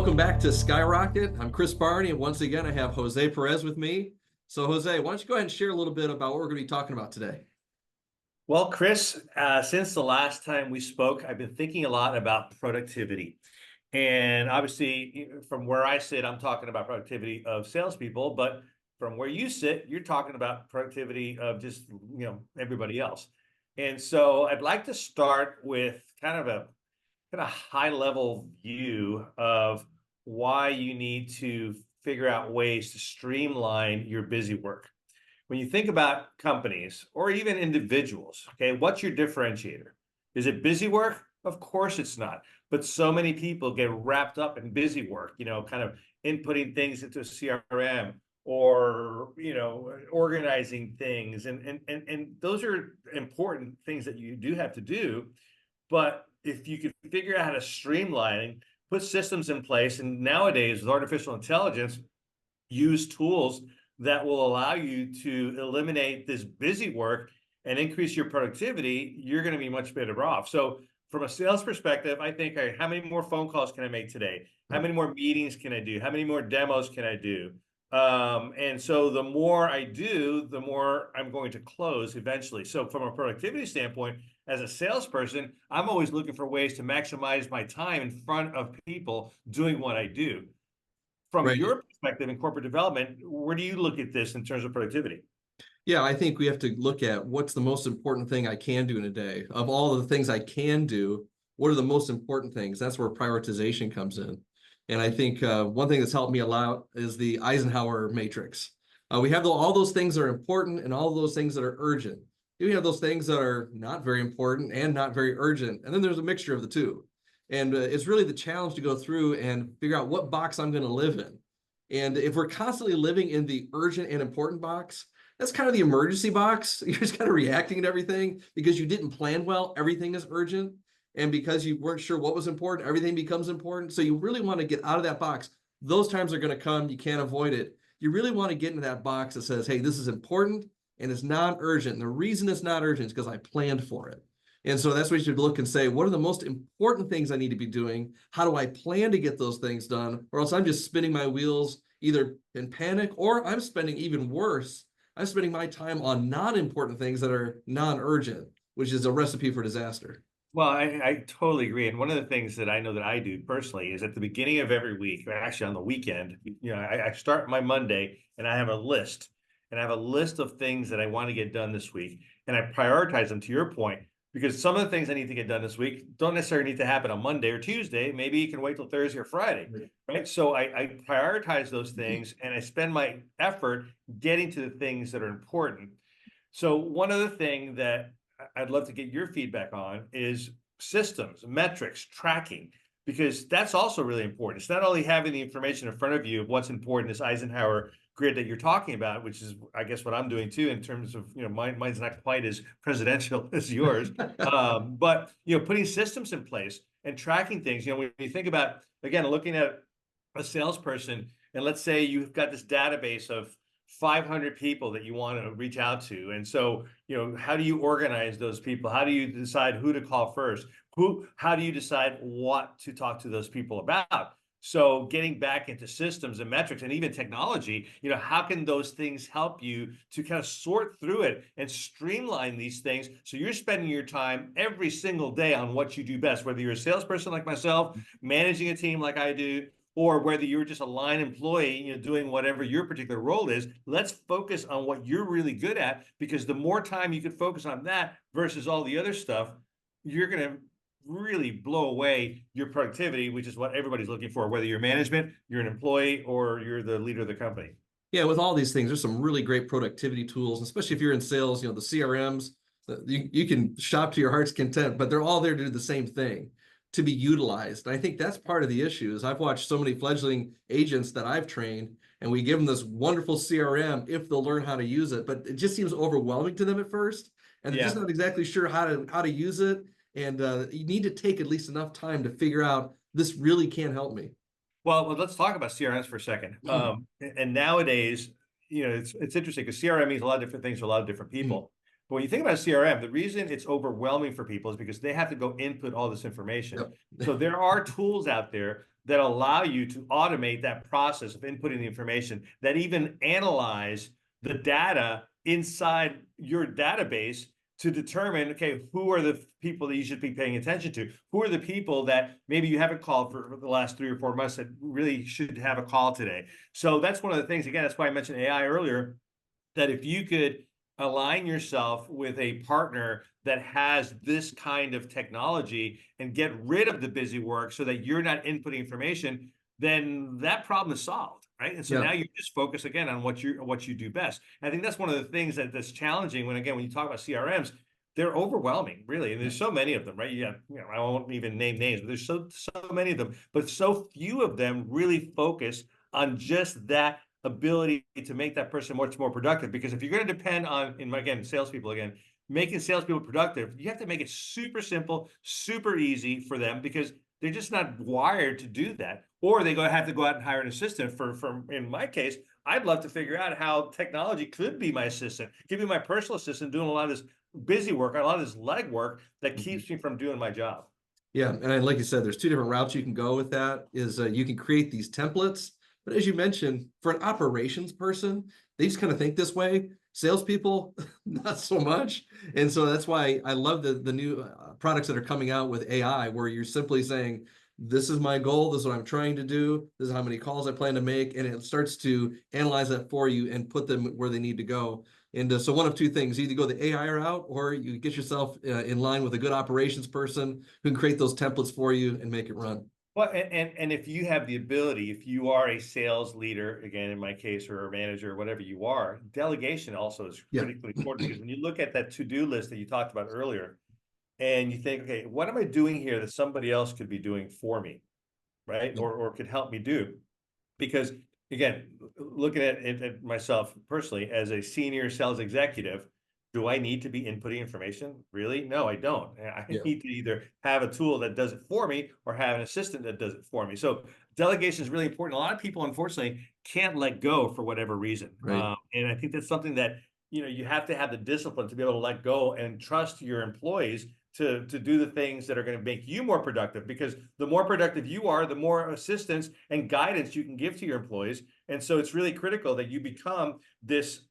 welcome back to Skyrocket. I'm Chris Barney, and once again, I have Jose Perez with me. So, Jose, why don't you go ahead and share a little bit about what we're going to be talking about today? Well, Chris, since the last time we spoke, I've been thinking a lot about productivity. And obviously, from where I sit, I'm talking about productivity of salespeople, but from where you sit, you're talking about productivity of just, everybody else. And so I'd like to start with kind of high level view of why you need to figure out ways to streamline your busy work. When you think about companies or even individuals, okay, what's your differentiator? Is it busy work? Of course it's not. But so many people get wrapped up in busy work, kind of inputting things into a CRM or, organizing things. And those are important things that you do have to do. But if you could figure out how to streamline, put systems in place, and nowadays with artificial intelligence, use tools that will allow you to eliminate this busy work and increase your productivity, you're going to be much better off. So from a sales perspective, I think, how many more phone calls can I make today? How many more meetings can I do? How many more demos can I do? And so the more I do, the more I'm going to close eventually. So from a productivity standpoint, as a salesperson, I'm always looking for ways to maximize my time in front of people doing what I do. From Right. your perspective in corporate development, where do you look at this in terms of productivity? Yeah, I think we have to look at what's the most important thing I can do in a day. Of all of the things I can do, what are the most important things? That's where prioritization comes in. And I think one thing that's helped me a lot is the Eisenhower matrix. We have all those things that are important and all those things that are urgent. We have those things that are not very important and not very urgent. And then there's a mixture of the two. And it's really the challenge to go through and figure out what box I'm going to live in. And if we're constantly living in the urgent and important box, that's kind of the emergency box. You're just kind of reacting to everything because you didn't plan well. Everything is urgent. And because you weren't sure what was important, everything becomes important. So you really want to get out of that box. Those times are going to come. You can't avoid it. You really want to get into that box that says, hey, this is important and it's non-urgent. And the reason it's not urgent is because I planned for it. And so that's what you should look and say, what are the most important things I need to be doing? How do I plan to get those things done? Or else I'm just spinning my wheels either in panic, or I'm spending even worse. I'm spending my time on non-important things that are non-urgent, which is a recipe for disaster. Well, I totally agree. And one of the things that I know that I do personally is at the beginning of every week, or actually on the weekend, I start my Monday and I have a list. And I have a list of things that I want to get done this week. And I prioritize them, to your point, because some of the things I need to get done this week don't necessarily need to happen on Monday or Tuesday. Maybe you can wait till Thursday or Friday, right? So I prioritize those things and I spend my effort getting to the things that are important. So one other thing that I'd love to get your feedback on is systems, metrics, tracking, because that's also really important. It's not only having the information in front of you of what's important, this Eisenhower grid that you're talking about, which is, I guess, what I'm doing too in terms of, mine's not quite as presidential as yours, but, putting systems in place and tracking things. When you think about, again, looking at a salesperson, and let's say you've got this database of 500 people that you want to reach out to. And so, how do you organize those people? How do you decide who to call first? How do you decide what to talk to those people about? So getting back into systems and metrics and even technology, how can those things help you to kind of sort through it and streamline these things? So you're spending your time every single day on what you do best, whether you're a salesperson like myself, managing a team like I do, or whether you're just a line employee, doing whatever your particular role is. Let's focus on what you're really good at, because the more time you can focus on that versus all the other stuff, you're going to really blow away your productivity, which is what everybody's looking for, whether you're management, you're an employee, or you're the leader of the company. Yeah, with all these things, there's some really great productivity tools, especially if you're in sales, the CRMs, you can shop to your heart's content, but they're all there to do the same thing, to be utilized. And I think that's part of the issue is I've watched so many fledgling agents that I've trained, and we give them this wonderful CRM if they'll learn how to use it, but it just seems overwhelming to them at first, and they're just not exactly sure how to use it. And you need to take at least enough time to figure out this really can help me. Well, let's talk about CRMs for a second. And nowadays, it's interesting because CRM means a lot of different things for a lot of different people. But when you think about CRM, the reason it's overwhelming for people is because they have to go input all this information. So there are tools out there that allow you to automate that process of inputting the information, that even analyze the data inside your database to determine, okay, who are the people that you should be paying attention to? Who are the people that maybe you haven't called for the last 3 or 4 months that really should have a call today? So that's one of the things, again, that's why I mentioned AI earlier, that if you could align yourself with a partner that has this kind of technology and get rid of the busy work so that you're not inputting information, then that problem is solved, right? And so Yeah. now you just focus again on what you do best. And I think that's one of the things that's challenging when you talk about CRMs, they're overwhelming, really. And there's so many of them, right? I won't even name names, but there's so many of them, but so few of them really focus on just that ability to make that person much more productive. Because if you're going to depend on, salespeople, making salespeople productive, you have to make it super simple, super easy for them, because they're just not wired to do that. Or they have to go out and hire an assistant. In my case, I'd love to figure out how technology could be my assistant, give me my personal assistant doing a lot of this busy work, a lot of this leg work that keeps me from doing my job. Yeah, and like you said, there's 2 different routes you can go with that. Is you can create these templates, but as you mentioned, for an operations person, they just kind of think this way. Salespeople, not so much. And so that's why I love the new products that are coming out with AI, where you're simply saying, this is my goal, this is what I'm trying to do, this is how many calls I plan to make, and it starts to analyze that for you and put them where they need to go. And so one of 2 things, either go the AI route, or you get yourself in line with a good operations person who can create those templates for you and make it run. Well, and if you have the ability, if you are a sales leader, again, in my case, or a manager, or whatever you are, delegation also is critically important. Because when you look at that to-do list that you talked about earlier, and you think, okay, what am I doing here that somebody else could be doing for me, right? Or could help me do? Because again, looking at myself personally as a senior sales executive, do I need to be inputting information? Really? No, I don't. I need to either have a tool that does it for me or have an assistant that does it for me. So delegation is really important. A lot of people, unfortunately, can't let go for whatever reason. Right. And I think that's something that, you have to have the discipline to be able to let go and trust your employees to do the things that are going to make you more productive, because the more productive you are, the more assistance and guidance you can give to your employees. And so it's really critical that you become this,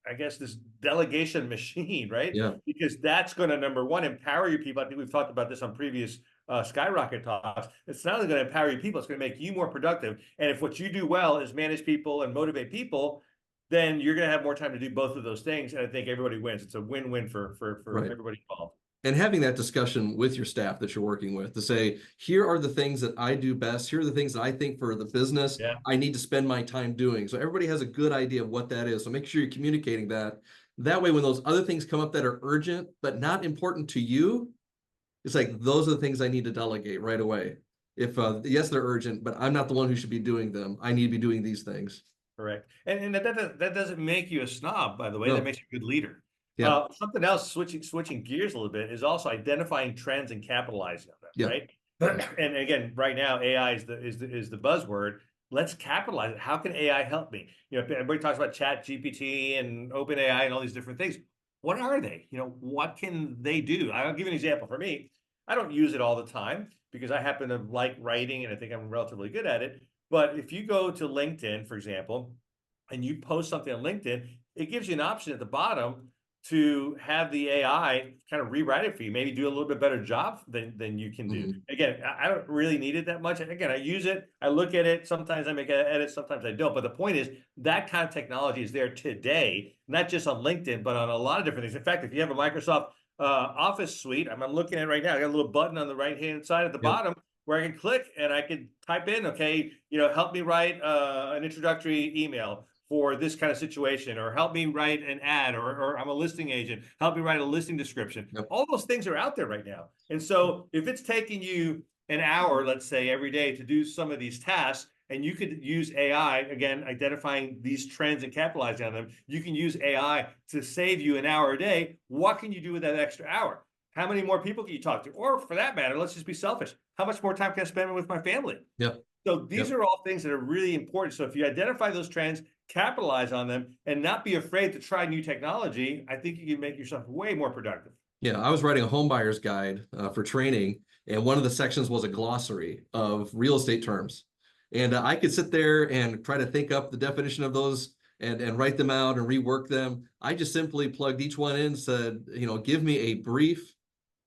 I guess, this delegation machine, right? Yeah. Because that's going to, number one, empower your people. I think we've talked about this on previous Skyrocket talks. It's not only going to empower your people, it's going to make you more productive. And if what you do well is manage people and motivate people, then you're going to have more time to do both of those things. And I think everybody wins. It's a win-win for Right. everybody involved. And having that discussion with your staff that you're working with to say, here are the things that I do best. Here are the things that I think for the business I need to spend my time doing. So everybody has a good idea of what that is. So make sure you're communicating that. That way, when those other things come up that are urgent, but not important to you, it's like, those are the things I need to delegate right away. If yes, they're urgent, but I'm not the one who should be doing them. I need to be doing these things. Correct. And that doesn't make you a snob, by the way. No. That makes you a good leader. Yeah. Something else, switching gears a little bit, is also identifying trends and capitalizing on them, Yeah. right? And again, right now, AI is the buzzword. Let's capitalize it. How can AI help me? Everybody talks about Chat GPT and OpenAI and all these different things. What are they? What can they do? I'll give you an example. For me, I don't use it all the time because I happen to like writing and I think I'm relatively good at it. But if you go to LinkedIn, for example, and you post something on LinkedIn, it gives you an option at the bottom to have the AI kind of rewrite it for you, maybe do a little bit better job than you can do. Again, I don't really need it that much. And again, I use it, I look at it, sometimes I make edits, sometimes I don't. But the point is, that kind of technology is there today, not just on LinkedIn, but on a lot of different things. In fact, if you have a Microsoft Office suite, I'm looking at it right now, I got a little button on the right-hand side at the bottom where I can click and I can type in, okay, help me write an introductory email for this kind of situation, or help me write an ad, or I'm a listing agent, help me write a listing description. All those things are out there right now. And so if it's taking you an hour, let's say, every day to do some of these tasks, and you could use AI, again, identifying these trends and capitalizing on them, you can use AI to save you an hour a day. What can you do with that extra hour? How many more people can you talk to? Or for that matter, let's just be selfish. How much more time can I spend with my family? So these are all things that are really important. So if you identify those trends, capitalize on them, and not be afraid to try new technology, I think you can make yourself way more productive. Yeah, I was writing a home buyer's guide for training, and one of the sections was a glossary of real estate terms. And I could sit there and try to think up the definition of those and write them out and rework them. I just simply plugged each one in, said, give me a brief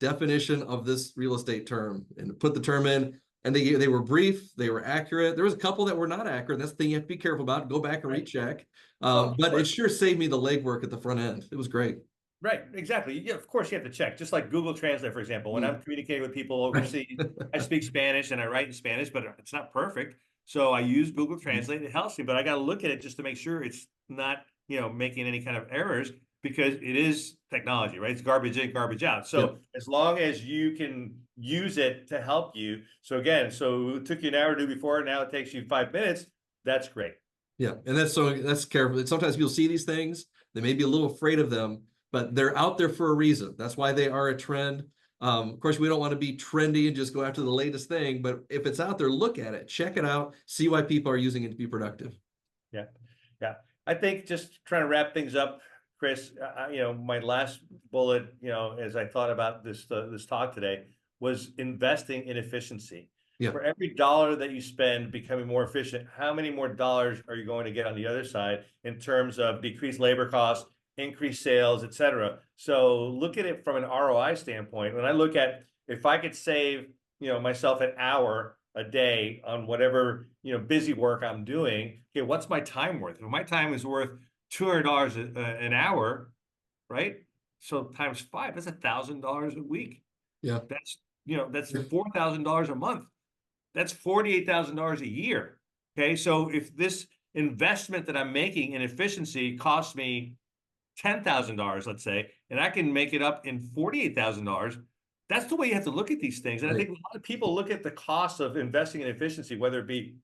definition of this real estate term, and put the term in. And they were brief, they were accurate. There was a couple that were not accurate. That's the thing you have to be careful about. Go back and recheck. But it sure saved me the legwork at the front end. It was great. Right, exactly. Yeah, of course you have to check. Just like Google Translate, for example, when I'm communicating with people overseas, I speak Spanish and I write in Spanish, but it's not perfect. So I use Google Translate. It helps me, but I got to look at it just to make sure it's not, making any kind of errors, because it is technology, right? It's garbage in, garbage out. So as long as you can use it to help you. So again, it took you an hour to do before, now it takes you 5 minutes. That's great. Yeah, and that's careful. Sometimes people see these things, they may be a little afraid of them, but they're out there for a reason. That's why they are a trend. Of course, we don't want to be trendy and just go after the latest thing, but if it's out there, look at it, check it out, see why people are using it to be productive. Yeah. Yeah. I think, just trying to wrap things up, Chris, my last bullet, as I thought about this talk today, was investing in efficiency. Yeah. For every dollar that you spend becoming more efficient, how many more dollars are you going to get on the other side in terms of decreased labor costs, increased sales, et cetera? So look at it from an ROI standpoint. When I look at, if I could save, myself an hour a day on whatever, busy work I'm doing, okay, what's my time worth? If my time is worth $200 an hour, right? So times 5, that's $1,000 a week. Yeah. That's $4,000 a month. That's $48,000 a year. Okay. So if this investment that I'm making in efficiency costs me $10,000, let's say, and I can make it up in $48,000, that's the way you have to look at these things. And I think a lot of people look at the cost of investing in efficiency, whether it be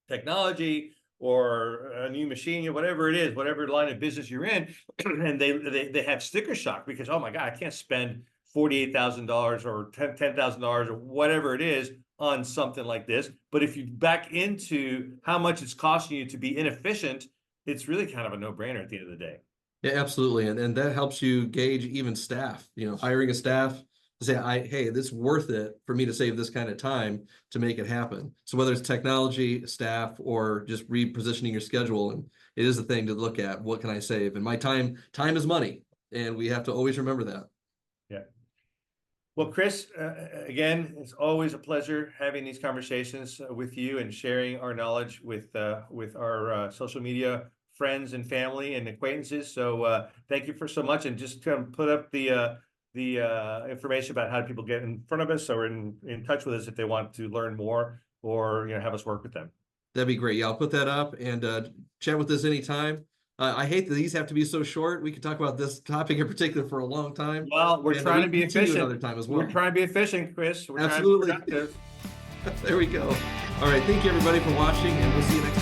technology or a new machine, whatever it is, whatever line of business you're in, and they have sticker shock because, oh my God, I can't spend $48,000 or $10,000 or whatever it is on something like this. But if you back into how much it's costing you to be inefficient, it's really kind of a no-brainer at the end of the day. Yeah, absolutely. And that helps you gauge even staff, hiring a staff to say, hey, this is worth it for me to save this kind of time to make it happen. So whether it's technology, staff, or just repositioning your schedule, and it is a thing to look at, what can I save? And my time is money. And we have to always remember that. Yeah. Well, Chris, again, it's always a pleasure having these conversations with you and sharing our knowledge with our social media friends and family and acquaintances. So thank you for so much. And just to put up the information about how people get in front of us or in touch with us if they want to learn more or have us work with them. That'd be great. Yeah, I'll put that up, and chat with us anytime. I hate that these have to be so short. We could talk about this topic in particular for a long time. Well, we're trying to be efficient. Another time as well. We're trying to be efficient, Chris. We're Absolutely. trying to be productive. There we go. All right. Thank you, everybody, for watching, and we'll see you next time.